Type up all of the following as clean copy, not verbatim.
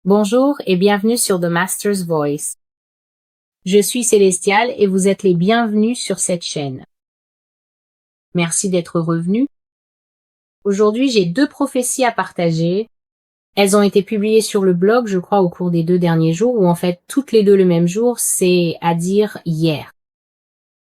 Bonjour et bienvenue sur The Master's Voice. Je suis Célestial et vous êtes les bienvenus sur cette chaîne. Merci d'être revenus. Aujourd'hui, j'ai 2 prophéties à partager. Elles ont été publiées sur le blog, je crois, au cours des 2 derniers jours, ou en fait toutes les 2 le même jour, c'est-à-dire hier.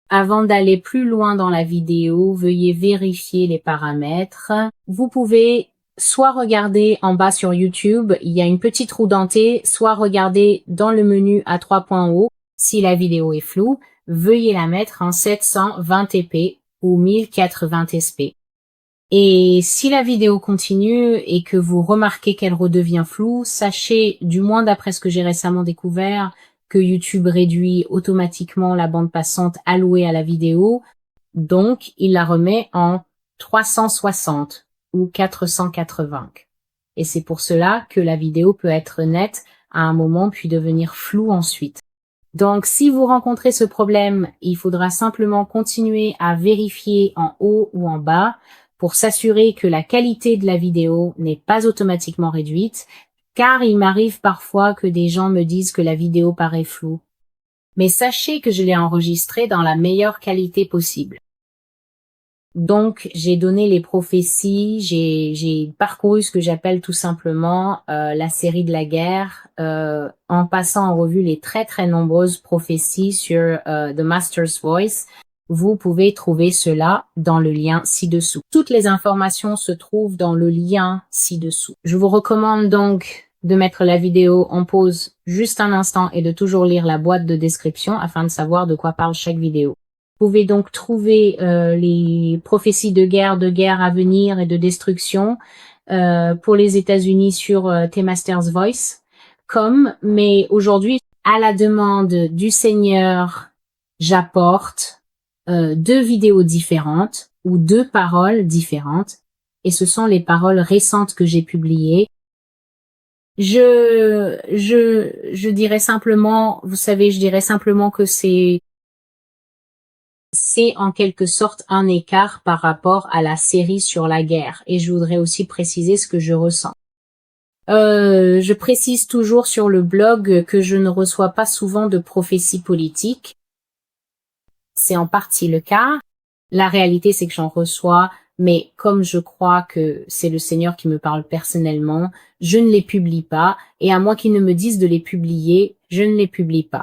Avant d'aller plus loin dans la vidéo, veuillez vérifier les paramètres. Vous pouvez soit regarder en bas sur YouTube, il y a une petite roue dentée, soit regarder dans le menu à 3 points en haut. Si la vidéo est floue, veuillez la mettre en 720p ou 1080sp. Et si la vidéo continue et que vous remarquez qu'elle redevient floue, sachez, du moins d'après ce que j'ai récemment découvert, que YouTube réduit automatiquement la bande passante allouée à la vidéo, donc il la remet en 360 ou 480. Et c'est pour cela que la vidéo peut être nette à un moment puis devenir floue ensuite. Donc si vous rencontrez ce problème, il faudra simplement continuer à vérifier en haut ou en bas pour s'assurer que la qualité de la vidéo n'est pas automatiquement réduite, car il m'arrive parfois que des gens me disent que la vidéo paraît floue. Mais sachez que je l'ai enregistrée dans la meilleure qualité possible. Donc, j'ai donné les prophéties, j'ai parcouru ce que j'appelle tout simplement la série de la guerre, en passant en revue les très très nombreuses prophéties sur The Master's Voice. Vous pouvez trouver cela dans le lien ci-dessous. Toutes les informations se trouvent dans le lien ci-dessous. Je vous recommande donc de mettre la vidéo en pause juste un instant et de toujours lire la boîte de description afin de savoir de quoi parle chaque vidéo. Vous pouvez donc trouver les prophéties de guerre à venir et de destruction pour les États-Unis sur The-Master's Voice. Mais aujourd'hui, à la demande du Seigneur, j'apporte 2 vidéos différentes ou 2 paroles différentes. Et ce sont les paroles récentes que j'ai publiées. Je dirais simplement, vous savez, je dirais simplement que c'est en quelque sorte un écart par rapport à la série sur la guerre. Et je voudrais aussi préciser ce que je ressens. Je précise toujours sur le blog que je ne reçois pas souvent de prophéties politiques. C'est en partie le cas. La réalité, c'est que j'en reçois, mais comme je crois que c'est le Seigneur qui me parle personnellement, je ne les publie pas. Et à moins qu'il ne me dise de les publier, je ne les publie pas.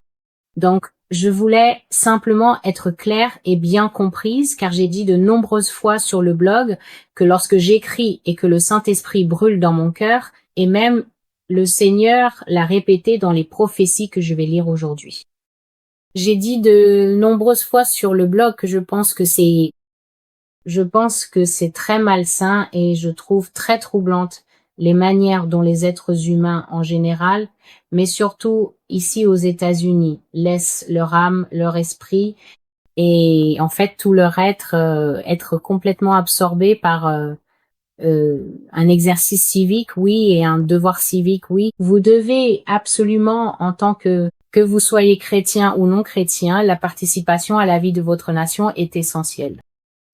Donc, je voulais simplement être claire et bien comprise, car j'ai dit de nombreuses fois sur le blog que lorsque j'écris et que le Saint-Esprit brûle dans mon cœur, et même le Seigneur l'a répété dans les prophéties que je vais lire aujourd'hui. J'ai dit de nombreuses fois sur le blog que je pense que c'est très malsain et je trouve très troublante les manières dont les êtres humains en général, mais surtout ici aux États-Unis, laissent leur âme, leur esprit et en fait tout leur être complètement absorbé par un exercice civique, oui, et un devoir civique, oui. Vous devez absolument, en tant que vous soyez chrétien ou non chrétien, la participation à la vie de votre nation est essentielle.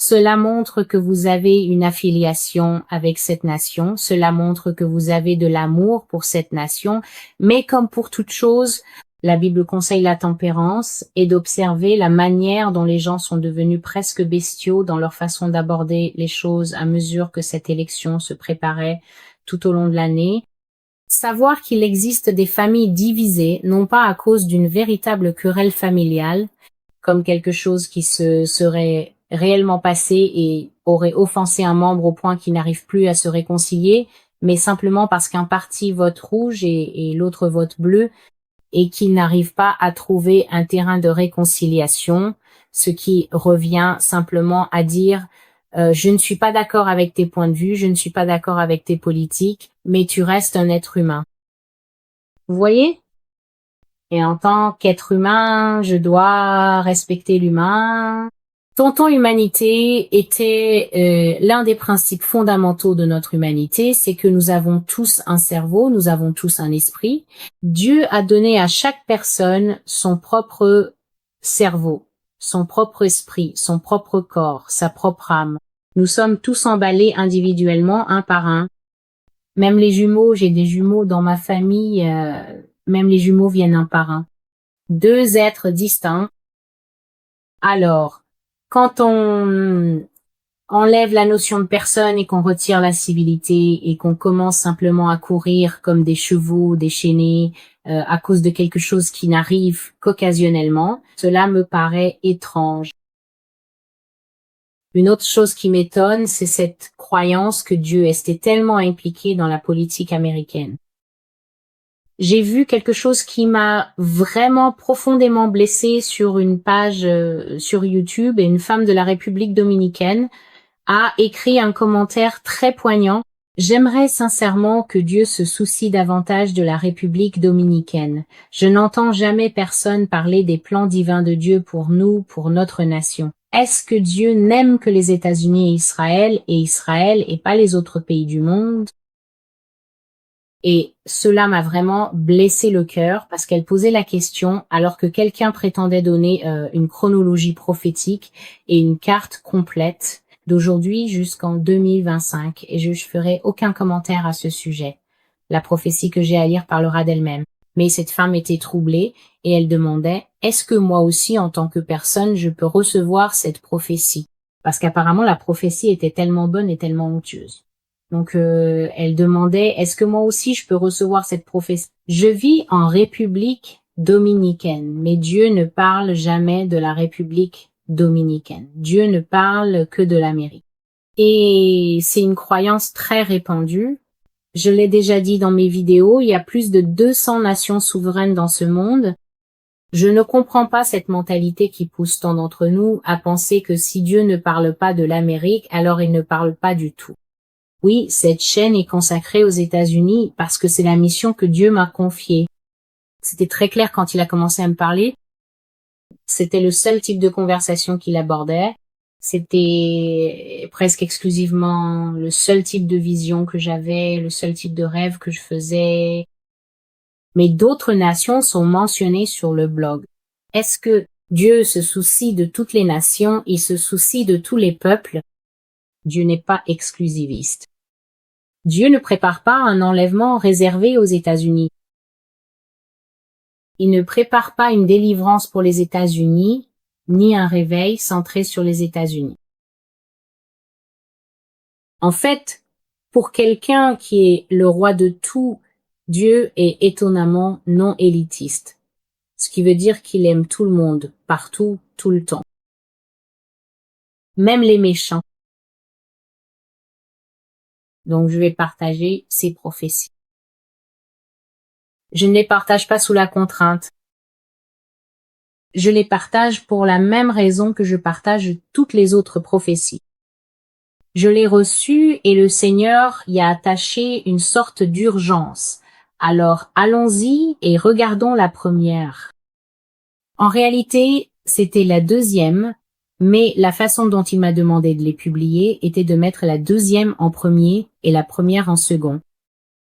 Cela montre que vous avez une affiliation avec cette nation, cela montre que vous avez de l'amour pour cette nation, mais comme pour toute chose, la Bible conseille la tempérance et d'observer la manière dont les gens sont devenus presque bestiaux dans leur façon d'aborder les choses à mesure que cette élection se préparait tout au long de l'année. Savoir qu'il existe des familles divisées, non pas à cause d'une véritable querelle familiale, comme quelque chose qui se serait réellement passé et aurait offensé un membre au point qu'il n'arrive plus à se réconcilier, mais simplement parce qu'un parti vote rouge et l'autre vote bleu, et qu'ils n'arrivent pas à trouver un terrain de réconciliation, ce qui revient simplement à dire je ne suis pas d'accord avec tes points de vue, je ne suis pas d'accord avec tes politiques, mais tu restes un être humain. Vous voyez? Et en tant qu'être humain, je dois respecter l'humain. Tonton Humanité était l'un des principes fondamentaux de notre humanité, c'est que nous avons tous un cerveau, nous avons tous un esprit. Dieu a donné à chaque personne son propre cerveau, son propre esprit, son propre corps, sa propre âme. Nous sommes tous emballés individuellement, un par un. Même les jumeaux, j'ai des jumeaux dans ma famille, même les jumeaux viennent un par un. Deux êtres distincts. Alors, quand on enlève la notion de personne et qu'on retire la civilité et qu'on commence simplement à courir comme des chevaux déchaînés à cause de quelque chose qui n'arrive qu'occasionnellement, cela me paraît étrange. Une autre chose qui m'étonne, c'est cette croyance que Dieu est tellement impliqué dans la politique américaine. J'ai vu quelque chose qui m'a vraiment profondément blessée sur une page sur YouTube, et une femme de la République dominicaine a écrit un commentaire très poignant. J'aimerais sincèrement que Dieu se soucie davantage de la République dominicaine. Je n'entends jamais personne parler des plans divins de Dieu pour nous, pour notre nation. Est-ce que Dieu n'aime que les États-Unis et Israël et pas les autres pays du monde? Et cela m'a vraiment blessé le cœur parce qu'elle posait la question alors que quelqu'un prétendait donner une chronologie prophétique et une carte complète d'aujourd'hui jusqu'en 2025, et je ferai aucun commentaire à ce sujet. La prophétie que j'ai à lire parlera d'elle-même. Mais cette femme était troublée et elle demandait « Est-ce que moi aussi, en tant que personne, je peux recevoir cette prophétie ?» Parce qu'apparemment, la prophétie était tellement bonne et tellement onctueuse. Donc, elle demandait « Est-ce que moi aussi, je peux recevoir cette prophétie ?» Je vis en République dominicaine, mais Dieu ne parle jamais de la République dominicaine. Dieu ne parle que de l'Amérique. Et c'est une croyance très répandue. Je l'ai déjà dit dans mes vidéos, il y a plus de 200 nations souveraines dans ce monde. Je ne comprends pas cette mentalité qui pousse tant d'entre nous à penser que si Dieu ne parle pas de l'Amérique, alors il ne parle pas du tout. Oui, cette chaîne est consacrée aux États-Unis parce que c'est la mission que Dieu m'a confiée. C'était très clair quand il a commencé à me parler. C'était le seul type de conversation qu'il abordait. C'était presque exclusivement le seul type de vision que j'avais, le seul type de rêve que je faisais. Mais d'autres nations sont mentionnées sur le blog. Est-ce que Dieu se soucie de toutes les nations? Il se soucie de tous les peuples. Dieu n'est pas exclusiviste. Dieu ne prépare pas un enlèvement réservé aux États-Unis. Il ne prépare pas une délivrance pour les États-Unis, ni un réveil centré sur les États-Unis. En fait, pour quelqu'un qui est le roi de tout, Dieu est étonnamment non élitiste, ce qui veut dire qu'il aime tout le monde, partout, tout le temps. Même les méchants. Donc je vais partager ces prophéties. Je ne les partage pas sous la contrainte. Je les partage pour la même raison que je partage toutes les autres prophéties. Je l'ai reçu et le Seigneur y a attaché une sorte d'urgence. Alors allons-y et regardons la première. En réalité, c'était la deuxième, mais la façon dont il m'a demandé de les publier était de mettre la deuxième en premier et la première en second.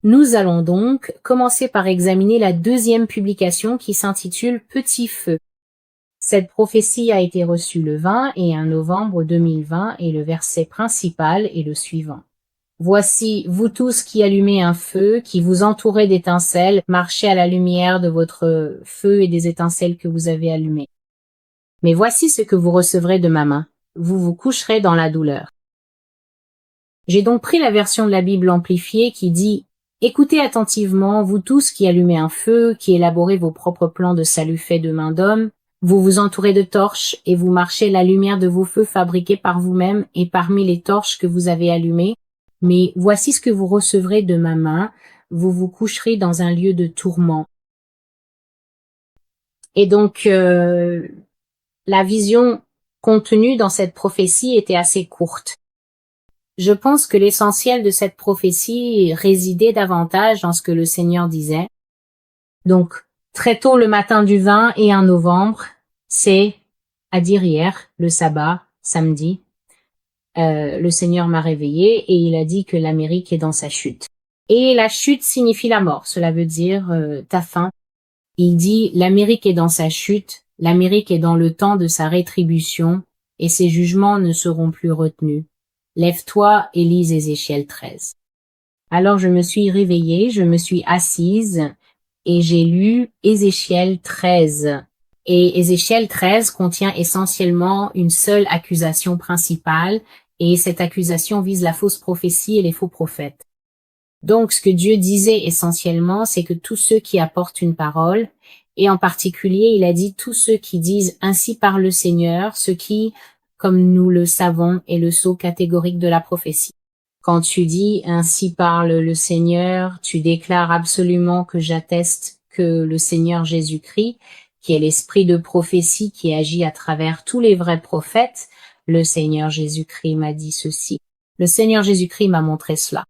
Nous allons donc commencer par examiner la deuxième publication qui s'intitule « Petit feu ». Cette prophétie a été reçue le 20 et 1 novembre 2020 et le verset principal est le suivant. « Voici, vous tous qui allumez un feu, qui vous entourez d'étincelles, marchez à la lumière de votre feu et des étincelles que vous avez allumées. Mais voici ce que vous recevrez de ma main. Vous vous coucherez dans la douleur. » J'ai donc pris la version de la Bible amplifiée qui dit « Écoutez attentivement, vous tous qui allumez un feu, qui élaborez vos propres plans de salut faits de main d'homme, vous vous entourez de torches et vous marchez la lumière de vos feux fabriqués par vous-même et parmi les torches que vous avez allumées. Mais voici ce que vous recevrez de ma main, vous vous coucherez dans un lieu de tourment. » Et donc, la vision contenue dans cette prophétie était assez courte. Je pense que l'essentiel de cette prophétie résidait davantage dans ce que le Seigneur disait. Donc, très tôt le matin du 20 et 1 novembre, c'est, à dire hier, le sabbat, samedi, le Seigneur m'a réveillé et il a dit que l'Amérique est dans sa chute. Et la chute signifie la mort, cela veut dire ta fin. Il dit l'Amérique est dans sa chute, l'Amérique est dans le temps de sa rétribution et ses jugements ne seront plus retenus. Lève-toi et lis Ézéchiel 13. Alors je me suis réveillée, je me suis assise et j'ai lu Ézéchiel 13. Et Ézéchiel 13 contient essentiellement une seule accusation principale, et cette accusation vise la fausse prophétie et les faux prophètes. Donc, ce que Dieu disait essentiellement, c'est que tous ceux qui apportent une parole, et en particulier, il a dit tous ceux qui disent ainsi par le Seigneur, ce qui, comme nous le savons, est le sceau catégorique de la prophétie. Quand tu dis ainsi parle le Seigneur, tu déclares absolument que j'atteste que le Seigneur Jésus-Christ, qui est l'esprit de prophétie qui agit à travers tous les vrais prophètes, le Seigneur Jésus-Christ m'a dit ceci. Le Seigneur Jésus-Christ m'a montré cela.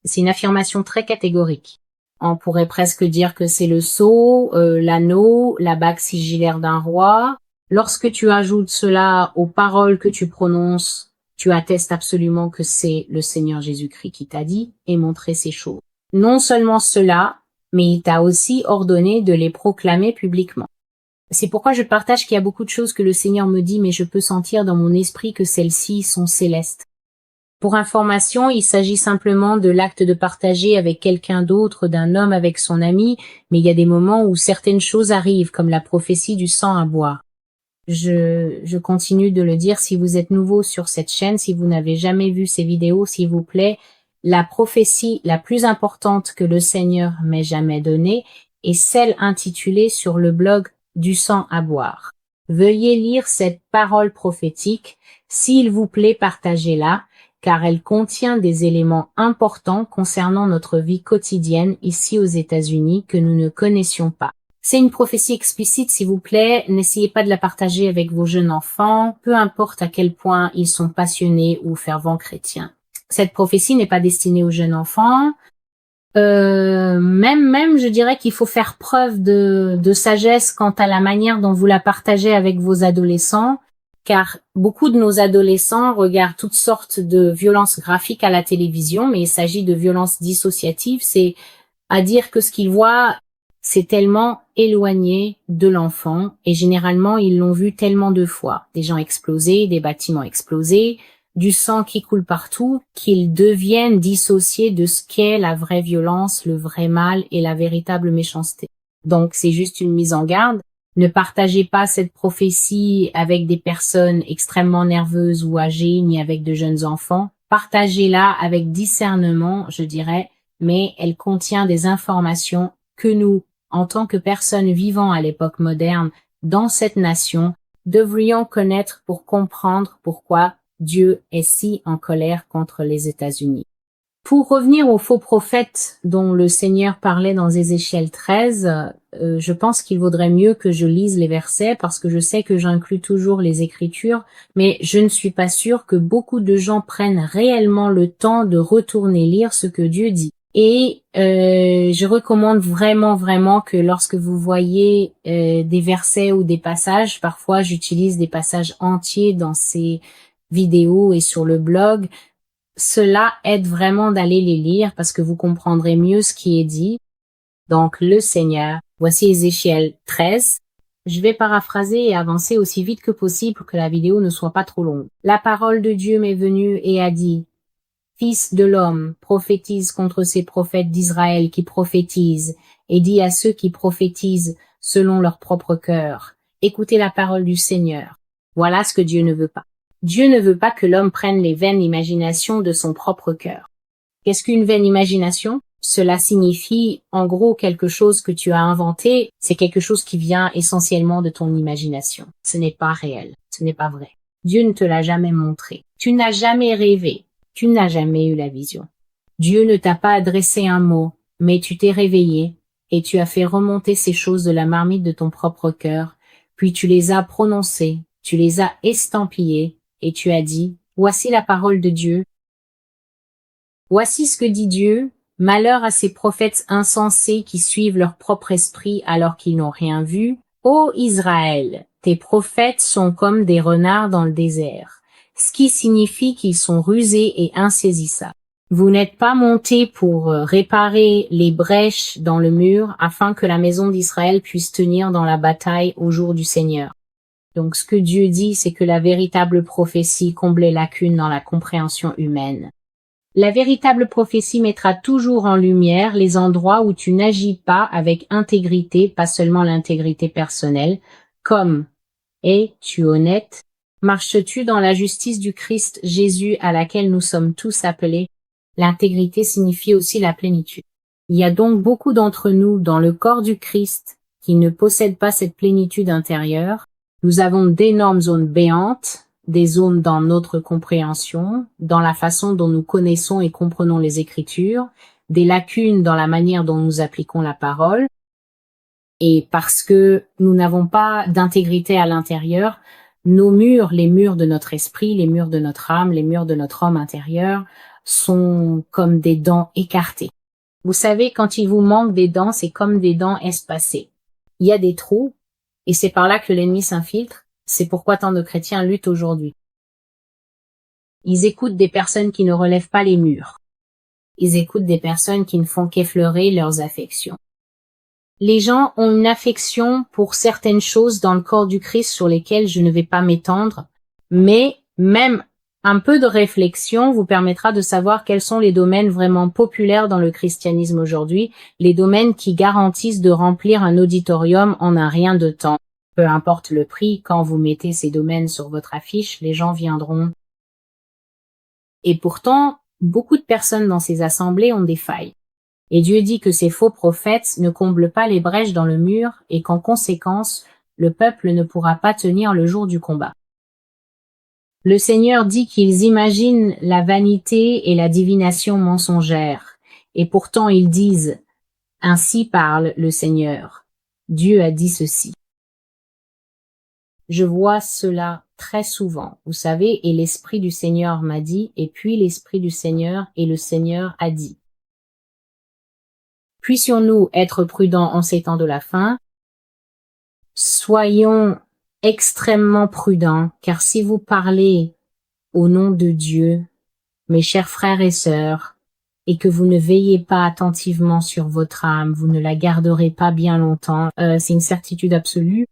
C'est une affirmation très catégorique. On pourrait presque dire que c'est le sceau, l'anneau, la bague sigillaire d'un roi. Lorsque tu ajoutes cela aux paroles que tu prononces, tu attestes absolument que c'est le Seigneur Jésus-Christ qui t'a dit et montré ces choses. Non seulement cela, mais il t'a aussi ordonné de les proclamer publiquement. C'est pourquoi je partage qu'il y a beaucoup de choses que le Seigneur me dit, mais je peux sentir dans mon esprit que celles-ci sont célestes. Pour information, il s'agit simplement de l'acte de partager avec quelqu'un d'autre, d'un homme avec son ami, mais il y a des moments où certaines choses arrivent, comme la prophétie du sang à boire. Je continue de le dire, si vous êtes nouveau sur cette chaîne, si vous n'avez jamais vu ces vidéos, s'il vous plaît, la prophétie la plus importante que le Seigneur m'ait jamais donnée est celle intitulée sur le blog du sang à boire. Veuillez lire cette parole prophétique, s'il vous plaît, partagez-la, car elle contient des éléments importants concernant notre vie quotidienne ici aux États-Unis que nous ne connaissions pas. C'est une prophétie explicite, s'il vous plaît, n'essayez pas de la partager avec vos jeunes enfants, peu importe à quel point ils sont passionnés ou fervents chrétiens. Cette prophétie n'est pas destinée aux jeunes enfants. Même, je dirais qu'il faut faire preuve de sagesse quant à la manière dont vous la partagez avec vos adolescents, car beaucoup de nos adolescents regardent toutes sortes de violences graphiques à la télévision, mais il s'agit de violences dissociatives, c'est à dire que ce qu'ils voient, c'est tellement éloigné de l'enfant, et généralement ils l'ont vu tellement de fois, des gens explosés, des bâtiments explosés, du sang qui coule partout, qu'ils deviennent dissociés de ce qu'est la vraie violence, le vrai mal et la véritable méchanceté. Donc c'est juste une mise en garde. Ne partagez pas cette prophétie avec des personnes extrêmement nerveuses ou âgées, ni avec de jeunes enfants. Partagez-la avec discernement, je dirais, mais elle contient des informations que nous, en tant que personnes vivant à l'époque moderne, dans cette nation, devrions connaître pour comprendre pourquoi Dieu est si en colère contre les États-Unis. Pour revenir aux faux prophètes dont le Seigneur parlait dans Ézéchiel 13, je pense qu'il vaudrait mieux que je lise les versets parce que je sais que j'inclus toujours les Écritures, mais je ne suis pas sûre que beaucoup de gens prennent réellement le temps de retourner lire ce que Dieu dit. Et je recommande vraiment que lorsque vous voyez des versets ou des passages, parfois j'utilise des passages entiers dans ces vidéos et sur le blog, cela aide vraiment d'aller les lire parce que vous comprendrez mieux ce qui est dit. Donc, le Seigneur, voici Ézéchiel 13. Je vais paraphraser et avancer aussi vite que possible pour que la vidéo ne soit pas trop longue. La parole de Dieu m'est venue et a dit, « Fils de l'homme, prophétise contre ces prophètes d'Israël qui prophétisent, et dis à ceux qui prophétisent selon leur propre cœur. Écoutez la parole du Seigneur. Voilà ce que Dieu ne veut pas. Dieu ne veut pas que l'homme prenne les vaines imaginations de son propre cœur. Qu'est-ce qu'une vaine imagination? Cela signifie, en gros, quelque chose que tu as inventé, c'est quelque chose qui vient essentiellement de ton imagination. Ce n'est pas réel, ce n'est pas vrai. Dieu ne te l'a jamais montré. Tu n'as jamais rêvé, tu n'as jamais eu la vision. Dieu ne t'a pas adressé un mot, mais tu t'es réveillé et tu as fait remonter ces choses de la marmite de ton propre cœur, puis tu les as prononcées, tu les as estampillées, et tu as dit, voici la parole de Dieu. Voici ce que dit Dieu, malheur à ces prophètes insensés qui suivent leur propre esprit alors qu'ils n'ont rien vu. Ô Israël, tes prophètes sont comme des renards dans le désert, ce qui signifie qu'ils sont rusés et insaisissables. Vous n'êtes pas montés pour réparer les brèches dans le mur afin que la maison d'Israël puisse tenir dans la bataille au jour du Seigneur. Donc ce que Dieu dit, c'est que la véritable prophétie comble les lacunes dans la compréhension humaine. La véritable prophétie mettra toujours en lumière les endroits où tu n'agis pas avec intégrité, pas seulement l'intégrité personnelle, comme es-tu honnête? Marches-tu dans la justice du Christ Jésus à laquelle nous sommes tous appelés? L'intégrité signifie aussi la plénitude. Il y a donc beaucoup d'entre nous dans le corps du Christ qui ne possèdent pas cette plénitude intérieure. Nous avons d'énormes zones béantes, des zones dans notre compréhension, dans la façon dont nous connaissons et comprenons les Écritures, des lacunes dans la manière dont nous appliquons la parole. Et parce que nous n'avons pas d'intégrité à l'intérieur, nos murs, les murs de notre esprit, les murs de notre âme, les murs de notre homme intérieur sont comme des dents écartées. Vous savez, quand il vous manque des dents, c'est comme des dents espacées. Il y a des trous, et c'est par là que l'ennemi s'infiltre. C'est pourquoi tant de chrétiens luttent aujourd'hui. Ils écoutent des personnes qui ne relèvent pas les murs. Ils écoutent des personnes qui ne font qu'effleurer leurs affections. Les gens ont une affection pour certaines choses dans le corps du Christ sur lesquelles je ne vais pas m'étendre, mais même un peu de réflexion vous permettra de savoir quels sont les domaines vraiment populaires dans le christianisme aujourd'hui, les domaines qui garantissent de remplir un auditorium en un rien de temps. Peu importe le prix, quand vous mettez ces domaines sur votre affiche, les gens viendront. Et pourtant, beaucoup de personnes dans ces assemblées ont des failles. Et Dieu dit que ces faux prophètes ne comblent pas les brèches dans le mur et qu'en conséquence, le peuple ne pourra pas tenir le jour du combat. Le Seigneur dit qu'ils imaginent la vanité et la divination mensongère, et pourtant ils disent « Ainsi parle le Seigneur ». Dieu a dit ceci. Je vois cela très souvent, vous savez, et l'Esprit du Seigneur m'a dit, et puis l'Esprit du Seigneur et le Seigneur a dit. Puissions-nous être prudents en ces temps de la fin? Soyons extrêmement prudents, car si vous parlez au nom de Dieu, mes chers frères et sœurs, et que vous ne veillez pas attentivement sur votre âme, vous ne la garderez pas bien longtemps, c'est une certitude absolue.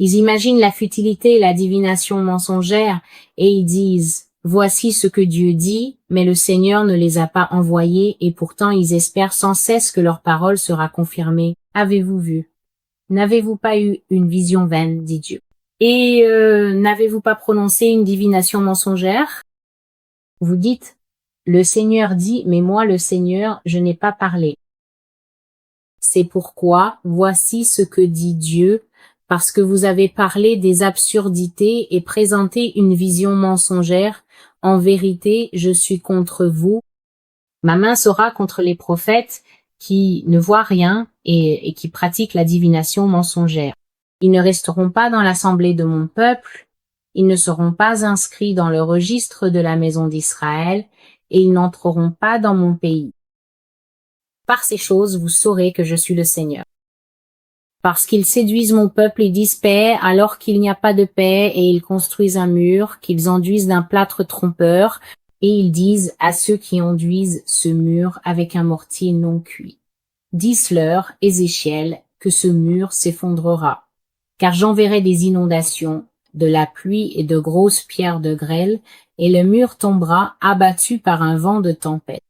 Ils imaginent la futilité et la divination mensongère, et ils disent « Voici ce que Dieu dit », mais le Seigneur ne les a pas envoyés, et pourtant ils espèrent sans cesse que leur parole sera confirmée. Avez-vous vu? N'avez-vous pas eu une vision vaine, dit Dieu? Et n'avez-vous pas prononcé une divination mensongère? Vous dites « Le Seigneur dit, mais moi le Seigneur, je n'ai pas parlé ». C'est pourquoi, voici ce que dit Dieu, parce que vous avez parlé des absurdités et présenté une vision mensongère. En vérité, je suis contre vous. Ma main sera contre les prophètes qui ne voient rien et qui pratiquent la divination mensongère. Ils ne resteront pas dans l'assemblée de mon peuple, ils ne seront pas inscrits dans le registre de la maison d'Israël, et ils n'entreront pas dans mon pays. Par ces choses, vous saurez que je suis le Seigneur. Parce qu'ils séduisent mon peuple et disent paix, alors qu'il n'y a pas de paix, et ils construisent un mur, qu'ils enduisent d'un plâtre trompeur, et ils disent à ceux qui enduisent ce mur avec un mortier non cuit. Dis-leur, Ézéchiel, que ce mur s'effondrera. Car j'enverrai des inondations, de la pluie et de grosses pierres de grêle, et le mur tombera abattu par un vent de tempête.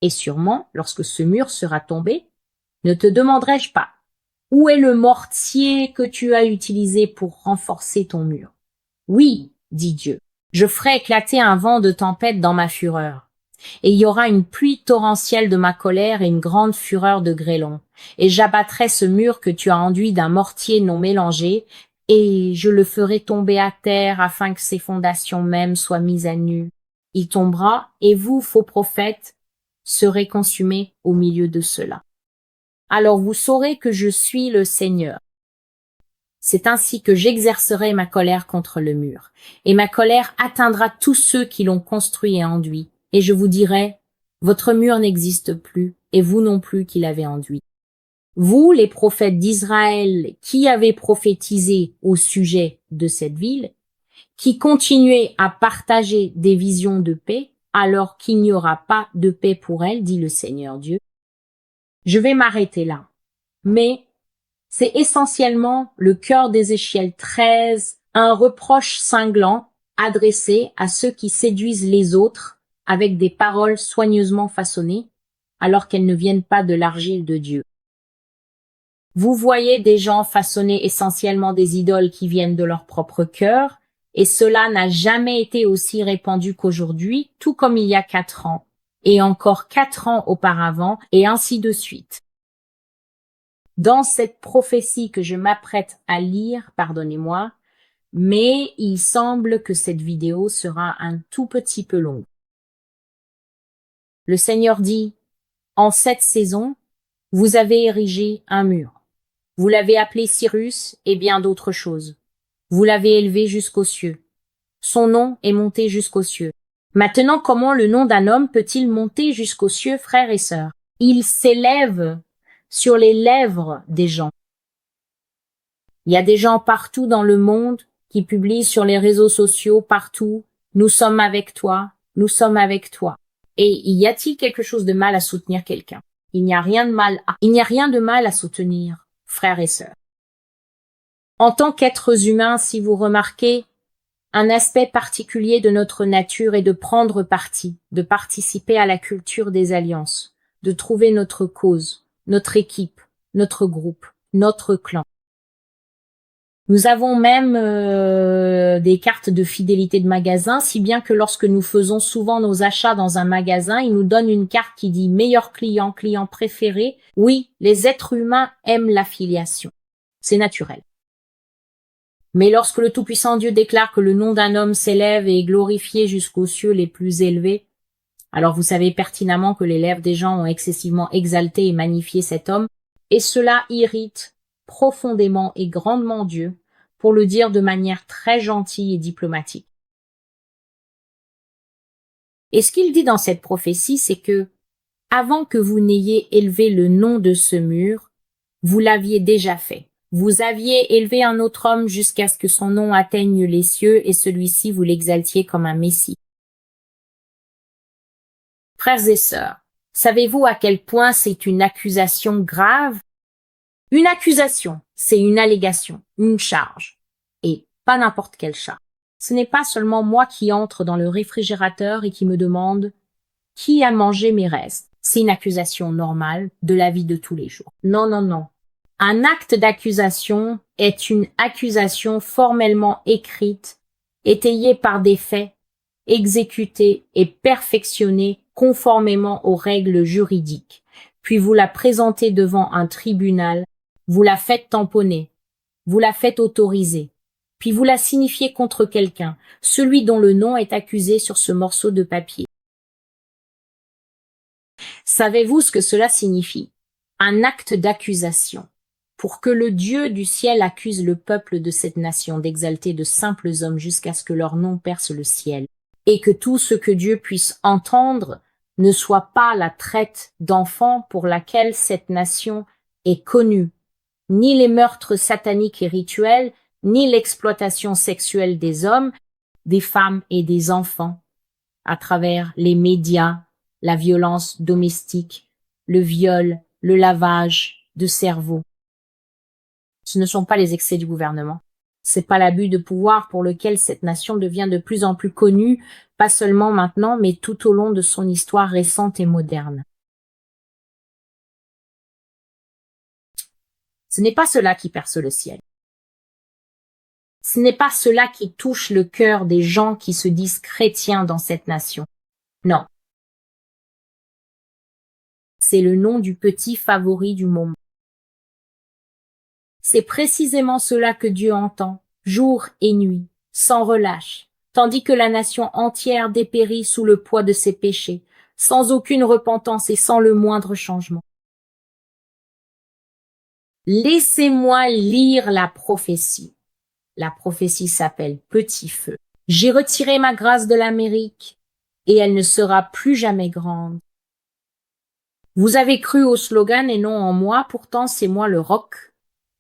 Et sûrement, lorsque ce mur sera tombé, ne te demanderai-je pas, où est le mortier que tu as utilisé pour renforcer ton mur? Oui, dit Dieu, je ferai éclater un vent de tempête dans ma fureur. Et il y aura une pluie torrentielle de ma colère et une grande fureur de grêlons. Et j'abattrai ce mur que tu as enduit d'un mortier non mélangé, et je le ferai tomber à terre afin que ses fondations mêmes soient mises à nu. Il tombera, et vous, faux prophètes, serez consumés au milieu de cela. Alors vous saurez que je suis le Seigneur. C'est ainsi que j'exercerai ma colère contre le mur, et ma colère atteindra tous ceux qui l'ont construit et enduit, et je vous dirai, votre mur n'existe plus, et vous non plus qui l'avez enduit. Vous, les prophètes d'Israël, qui avez prophétisé au sujet de cette ville, qui continuez à partager des visions de paix, alors qu'il n'y aura pas de paix pour elle, dit le Seigneur Dieu. Je vais m'arrêter là. Mais c'est essentiellement le cœur d'Ézéchiel 13 Un reproche cinglant adressé à ceux qui séduisent les autres avec des paroles soigneusement façonnées, alors qu'elles ne viennent pas de l'argile de Dieu. Vous voyez des gens façonner essentiellement des idoles qui viennent de leur propre cœur, et cela n'a jamais été aussi répandu qu'aujourd'hui, tout comme il y a 4 ans, et encore 4 ans auparavant, et ainsi de suite. Dans cette prophétie que je m'apprête à lire, pardonnez-moi, mais il semble que cette vidéo sera un tout petit peu longue. Le Seigneur dit, en cette saison, vous avez érigé un mur. Vous l'avez appelé Cyrus et bien d'autres choses. Vous l'avez élevé jusqu'aux cieux. Son nom est monté jusqu'aux cieux. Maintenant, comment le nom d'un homme peut-il monter jusqu'aux cieux, frères et sœurs? Il s'élève sur les lèvres des gens. Il y a des gens partout dans le monde qui publient sur les réseaux sociaux partout, nous sommes avec toi, nous sommes avec toi. Et y a-t-il quelque chose de mal à soutenir quelqu'un? Il n'y a rien de mal à soutenir, frères et sœurs. En tant qu'êtres humains, si vous remarquez, un aspect particulier de notre nature est de prendre parti, de participer à la culture des alliances, de trouver notre cause, notre équipe, notre groupe, notre clan. Nous avons même des cartes de fidélité de magasin, si bien que lorsque nous faisons souvent nos achats dans un magasin, ils nous donnent une carte qui dit meilleur client, client préféré. Oui, les êtres humains aiment l'affiliation. C'est naturel. Mais lorsque le Tout-Puissant Dieu déclare que le nom d'un homme s'élève et est glorifié jusqu'aux cieux les plus élevés, alors vous savez pertinemment que les lèvres des gens ont excessivement exalté et magnifié cet homme, et cela irrite profondément et grandement Dieu, pour le dire de manière très gentille et diplomatique. Et ce qu'il dit dans cette prophétie, c'est que, avant que vous n'ayez élevé le nom de ce mur, vous l'aviez déjà fait. Vous aviez élevé un autre homme jusqu'à ce que son nom atteigne les cieux, et celui-ci vous l'exaltiez comme un Messie. Frères et sœurs, savez-vous à quel point c'est une accusation grave? Une accusation, c'est une allégation, une charge, et pas n'importe quelle charge. Ce n'est pas seulement moi qui entre dans le réfrigérateur et qui me demande qui a mangé mes restes. C'est une accusation normale de la vie de tous les jours. Non, non, non. Un acte d'accusation est une accusation formellement écrite, étayée par des faits, exécutée et perfectionnée conformément aux règles juridiques. Puis vous la présentez devant un tribunal, vous la faites tamponner, vous la faites autoriser, puis vous la signifiez contre quelqu'un, celui dont le nom est accusé sur ce morceau de papier. Savez-vous ce que cela signifie? Un acte d'accusation. Pour que le Dieu du ciel accuse le peuple de cette nation d'exalter de simples hommes jusqu'à ce que leur nom perce le ciel, et que tout ce que Dieu puisse entendre ne soit pas la traite d'enfants pour laquelle cette nation est connue, ni les meurtres sataniques et rituels, ni l'exploitation sexuelle des hommes, des femmes et des enfants, à travers les médias, la violence domestique, le viol, le lavage de cerveau. Ce ne sont pas les excès du gouvernement. C'est pas l'abus de pouvoir pour lequel cette nation devient de plus en plus connue, pas seulement maintenant, mais tout au long de son histoire récente et moderne. Ce n'est pas cela qui perce le ciel. Ce n'est pas cela qui touche le cœur des gens qui se disent chrétiens dans cette nation. Non. C'est le nom du petit favori du moment. C'est précisément cela que Dieu entend, jour et nuit, sans relâche, tandis que la nation entière dépérit sous le poids de ses péchés, sans aucune repentance et sans le moindre changement. Laissez-moi lire la prophétie. La prophétie s'appelle Petit Feu. J'ai retiré ma grâce de l'Amérique, et elle ne sera plus jamais grande. Vous avez cru au slogan et non en moi, pourtant c'est moi le roc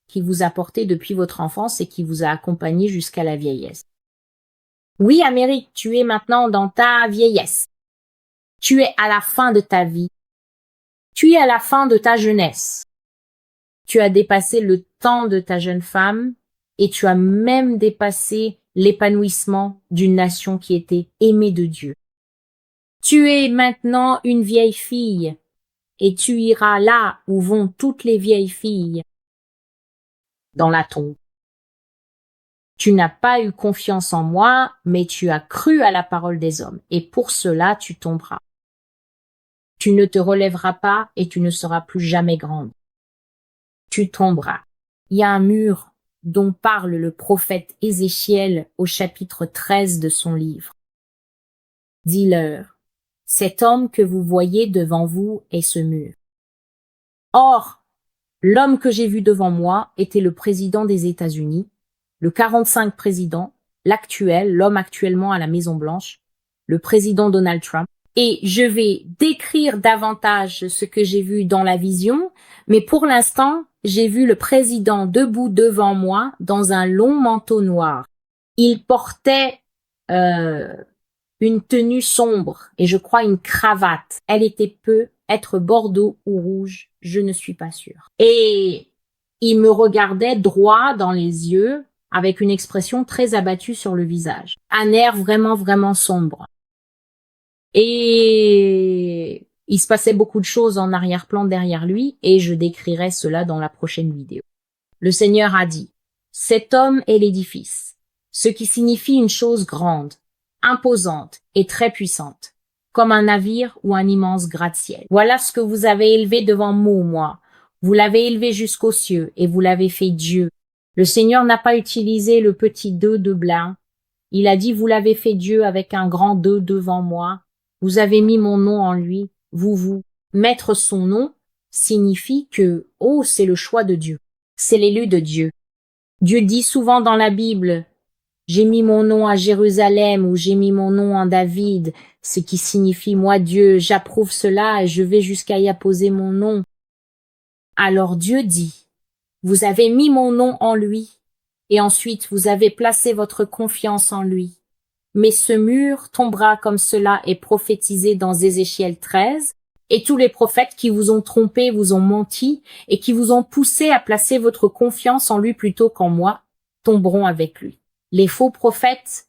qui vous a porté depuis votre enfance et qui vous a accompagné jusqu'à la vieillesse. Oui, Amérique, tu es maintenant dans ta vieillesse. Tu es à la fin de ta vie. Tu es à la fin de ta jeunesse. Tu as dépassé le temps de ta jeune femme et tu as même dépassé l'épanouissement d'une nation qui était aimée de Dieu. Tu es maintenant une vieille fille, et tu iras là où vont toutes les vieilles filles, dans la tombe. Tu n'as pas eu confiance en moi, mais tu as cru à la parole des hommes, et pour cela tu tomberas. Tu ne te relèveras pas et tu ne seras plus jamais grande. Tu tomberas. Il y a un mur dont parle le prophète Ézéchiel au chapitre 13 de son livre. Dis-leur, cet homme que vous voyez devant vous est ce mur. Or, l'homme que j'ai vu devant moi était le président des États-Unis, le 45 président, l'actuel, l'homme actuellement à la Maison-Blanche, le président Donald Trump. Et je vais décrire davantage ce que j'ai vu dans la vision, mais pour l'instant, j'ai vu le président debout devant moi dans un long manteau noir. Il portait une tenue sombre et je crois une cravate. Elle peut être bordeaux ou rouge, je ne suis pas sûre. Et il me regardait droit dans les yeux avec une expression très abattue sur le visage. Un air vraiment, vraiment sombre. Et il se passait beaucoup de choses en arrière-plan derrière lui et je décrirai cela dans la prochaine vidéo. Le Seigneur a dit, cet homme est l'édifice, ce qui signifie une chose grande, imposante et très puissante, comme un navire ou un immense gratte-ciel. Voilà ce que vous avez élevé devant moi. Vous l'avez élevé jusqu'aux cieux et vous l'avez fait Dieu. Le Seigneur n'a pas utilisé le petit « de blanc. Il a dit, vous l'avez fait Dieu avec un grand « devant moi. Vous avez mis mon nom en lui, vous. Mettre son nom signifie que, c'est le choix de Dieu. C'est l'élu de Dieu. Dieu dit souvent dans la Bible, j'ai mis mon nom à Jérusalem ou j'ai mis mon nom en David, ce qui signifie, moi Dieu, j'approuve cela et je vais jusqu'à y apposer mon nom. Alors Dieu dit, vous avez mis mon nom en lui et ensuite vous avez placé votre confiance en lui. Mais ce mur tombera comme cela est prophétisé dans Ézéchiel 13, et tous les prophètes qui vous ont trompé, vous ont menti, et qui vous ont poussé à placer votre confiance en lui plutôt qu'en moi, tomberont avec lui. Les faux prophètes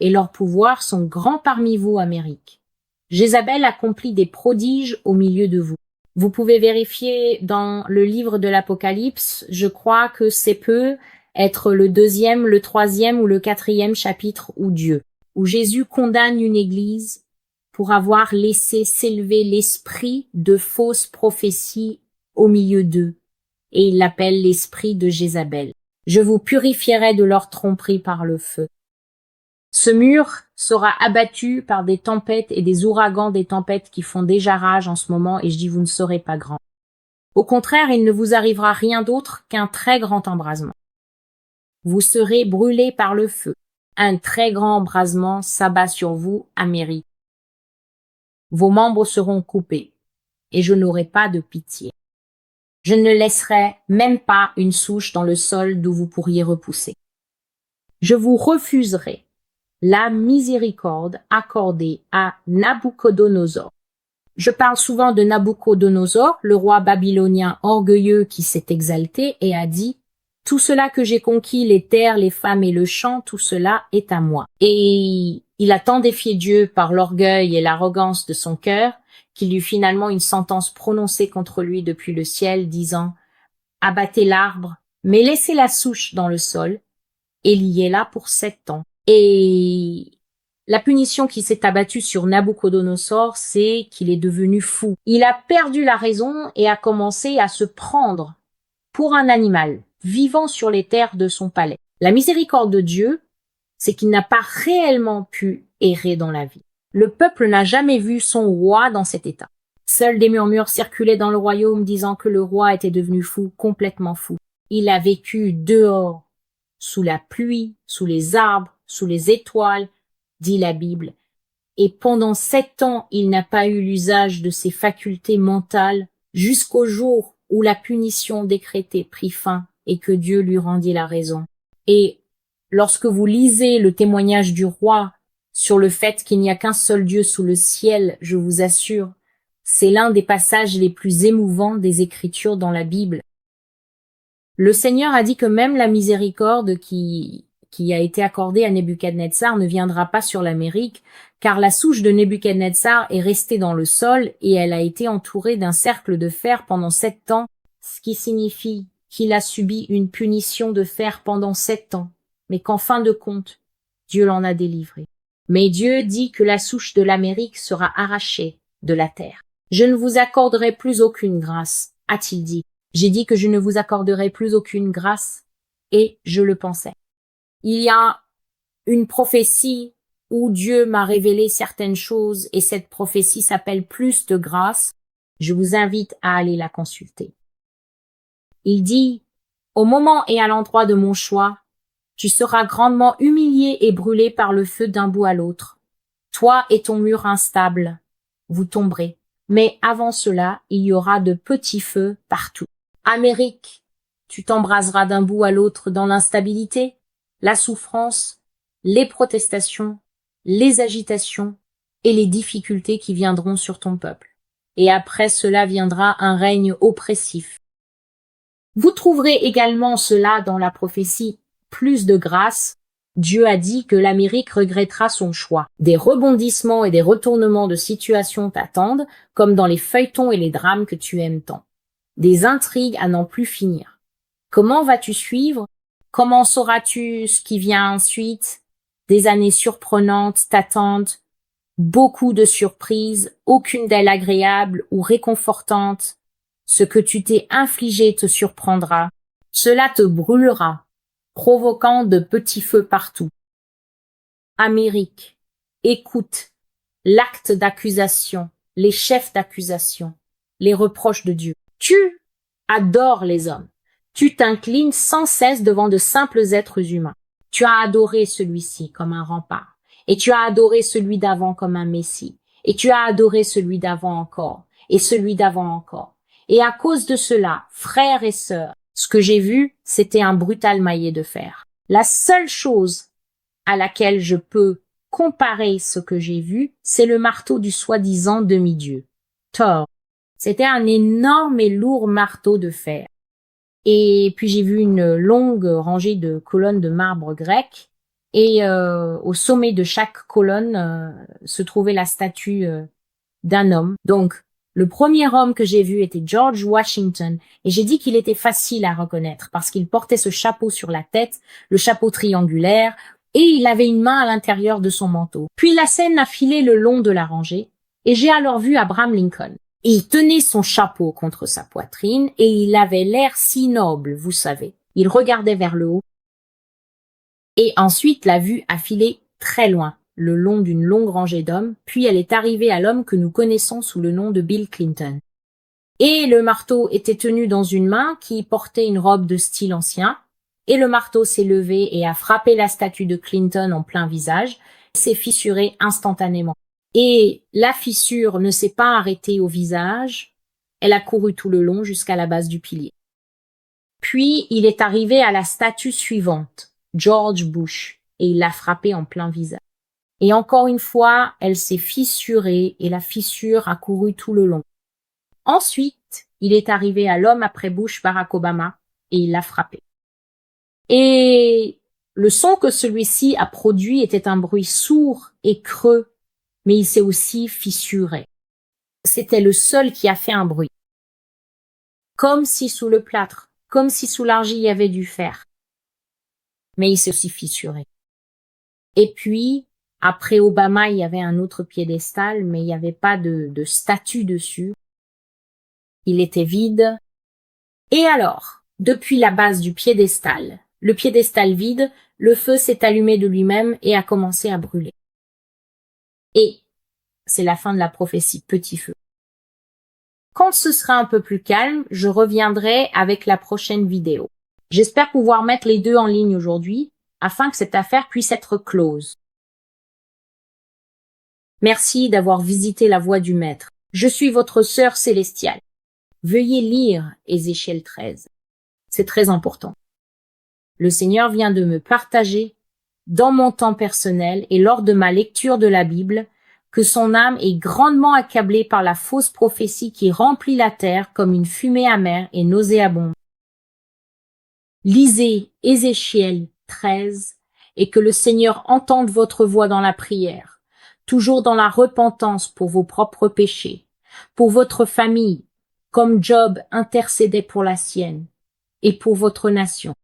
et leur pouvoir sont grands parmi vous, Amérique. Jézabel accomplit des prodiges au milieu de vous. Vous pouvez vérifier dans le livre de l'Apocalypse, je crois que c'est peut être le 2e, le 3e ou le 4e chapitre où Jésus condamne une église pour avoir laissé s'élever l'esprit de fausses prophéties au milieu d'eux, et il l'appelle l'esprit de Jézabel. Je vous purifierai de leur tromperie par le feu. Ce mur sera abattu par des tempêtes et des ouragans, des tempêtes qui font déjà rage en ce moment, et je dis vous ne serez pas grand. Au contraire, il ne vous arrivera rien d'autre qu'un très grand embrasement. Vous serez brûlés par le feu. Un très grand embrasement s'abat sur vous, Amérique. Vos membres seront coupés, et je n'aurai pas de pitié. Je ne laisserai même pas une souche dans le sol d'où vous pourriez repousser. Je vous refuserai la miséricorde accordée à Nabuchodonosor. Je parle souvent de Nabuchodonosor, le roi babylonien orgueilleux qui s'est exalté et a dit « Tout cela que j'ai conquis, les terres, les femmes et le champ, tout cela est à moi. » Et il a tant défié Dieu par l'orgueil et l'arrogance de son cœur qu'il eut finalement une sentence prononcée contre lui depuis le ciel disant « Abattez l'arbre, mais laissez la souche dans le sol, et liez-la pour 7 ans. » Et la punition qui s'est abattue sur Nabuchodonosor, c'est qu'il est devenu fou. Il a perdu la raison et a commencé à se prendre pour un animal vivant sur les terres de son palais. La miséricorde de Dieu, c'est qu'il n'a pas réellement pu errer dans la vie. Le peuple n'a jamais vu son roi dans cet état. Seuls des murmures circulaient dans le royaume disant que le roi était devenu fou, complètement fou. Il a vécu dehors, sous la pluie, sous les arbres, sous les étoiles, dit la Bible. Et pendant 7 ans, il n'a pas eu l'usage de ses facultés mentales jusqu'au jour où la punition décrétée prit fin et que Dieu lui rendit la raison. Et lorsque vous lisez le témoignage du roi sur le fait qu'il n'y a qu'un seul Dieu sous le ciel, je vous assure, c'est l'un des passages les plus émouvants des Écritures dans la Bible. Le Seigneur a dit que même la miséricorde qui a été accordée à Nebuchadnezzar ne viendra pas sur l'Amérique, car la souche de Nebuchadnezzar est restée dans le sol et elle a été entourée d'un cercle de fer pendant 7 ans, ce qui signifie qu'il a subi une punition de fer pendant 7 ans, mais qu'en fin de compte, Dieu l'en a délivré. Mais Dieu dit que la souche de l'Amérique sera arrachée de la terre. Je ne vous accorderai plus aucune grâce, a-t-il dit. J'ai dit que je ne vous accorderai plus aucune grâce, et je le pensais. Il y a une prophétie où Dieu m'a révélé certaines choses, et cette prophétie s'appelle plus de grâce. Je vous invite à aller la consulter. Il dit, au moment et à l'endroit de mon choix, tu seras grandement humilié et brûlé par le feu d'un bout à l'autre. Toi et ton mur instable, vous tomberez. Mais avant cela, il y aura de petits feux partout. Amérique, tu t'embraseras d'un bout à l'autre dans l'instabilité, la souffrance, les protestations, les agitations et les difficultés qui viendront sur ton peuple. Et après cela viendra un règne oppressif. Vous trouverez également cela dans la prophétie plus de grâce. Dieu a dit que l'Amérique regrettera son choix. Des rebondissements et des retournements de situation t'attendent, comme dans les feuilletons et les drames que tu aimes tant. Des intrigues à n'en plus finir. Comment vas-tu suivre? Comment sauras-tu ce qui vient ensuite? Des années surprenantes t'attendent, beaucoup de surprises, aucune d'elles agréable ou réconfortante. Ce que tu t'es infligé te surprendra. Cela te brûlera, provoquant de petits feux partout. Amérique, écoute l'acte d'accusation, les chefs d'accusation, les reproches de Dieu. Tu adores les hommes. Tu t'inclines sans cesse devant de simples êtres humains. Tu as adoré celui-ci comme un rempart, et tu as adoré celui d'avant comme un messie, et tu as adoré celui d'avant encore, et celui d'avant encore. Et à cause de cela, frères et sœurs, ce que j'ai vu, c'était un brutal maillet de fer. La seule chose à laquelle je peux comparer ce que j'ai vu, c'est le marteau du soi-disant demi-dieu, Thor. C'était un énorme et lourd marteau de fer. Et puis j'ai vu une longue rangée de colonnes de marbre grec, et au sommet de chaque colonne se trouvait la statue d'un homme. Donc, le premier homme que j'ai vu était George Washington, et j'ai dit qu'il était facile à reconnaître parce qu'il portait ce chapeau sur la tête, le chapeau triangulaire, et il avait une main à l'intérieur de son manteau. Puis la scène a filé le long de la rangée, et j'ai alors vu Abraham Lincoln. Il tenait son chapeau contre sa poitrine, et il avait l'air si noble, vous savez. Il regardait vers le haut, et ensuite la vue a filé très loin, le long d'une longue rangée d'hommes, puis elle est arrivée à l'homme que nous connaissons sous le nom de Bill Clinton. Et le marteau était tenu dans une main qui portait une robe de style ancien, et le marteau s'est levé et a frappé la statue de Clinton en plein visage, s'est fissuré instantanément. Et la fissure ne s'est pas arrêtée au visage, elle a couru tout le long jusqu'à la base du pilier. Puis il est arrivé à la statue suivante, George Bush, et il l'a frappée en plein visage. Et encore une fois, elle s'est fissurée et la fissure a couru tout le long. Ensuite, il est arrivé à l'homme après Bush, Barack Obama, et il l'a frappé. Et le son que celui-ci a produit était un bruit sourd et creux, mais il s'est aussi fissuré. C'était le seul qui a fait un bruit. Comme si sous le plâtre, comme si sous l'argile il y avait du fer. Mais il s'est aussi fissuré. Et puis, après Obama, il y avait un autre piédestal, mais il n'y avait pas de statue dessus. Il était vide. Et alors, depuis la base du piédestal, le piédestal vide, le feu s'est allumé de lui-même et a commencé à brûler. Et c'est la fin de la prophétie petit feu. Quand ce sera un peu plus calme, je reviendrai avec la prochaine vidéo. J'espère pouvoir mettre les deux en ligne aujourd'hui, afin que cette affaire puisse être close. Merci d'avoir visité la voie du Maître. Je suis votre sœur célestiale. Veuillez lire Ézéchiel 13. C'est très important. Le Seigneur vient de me partager, dans mon temps personnel et lors de ma lecture de la Bible, que son âme est grandement accablée par la fausse prophétie qui remplit la terre comme une fumée amère et nauséabonde. Lisez Ézéchiel 13 et que le Seigneur entende votre voix dans la prière, toujours dans la repentance pour vos propres péchés, pour votre famille, comme Job intercédait pour la sienne, et pour votre nation.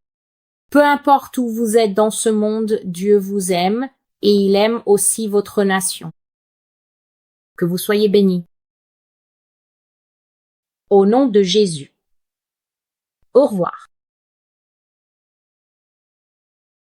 Peu importe où vous êtes dans ce monde, Dieu vous aime et il aime aussi votre nation. Que vous soyez bénis. Au nom de Jésus. Au revoir.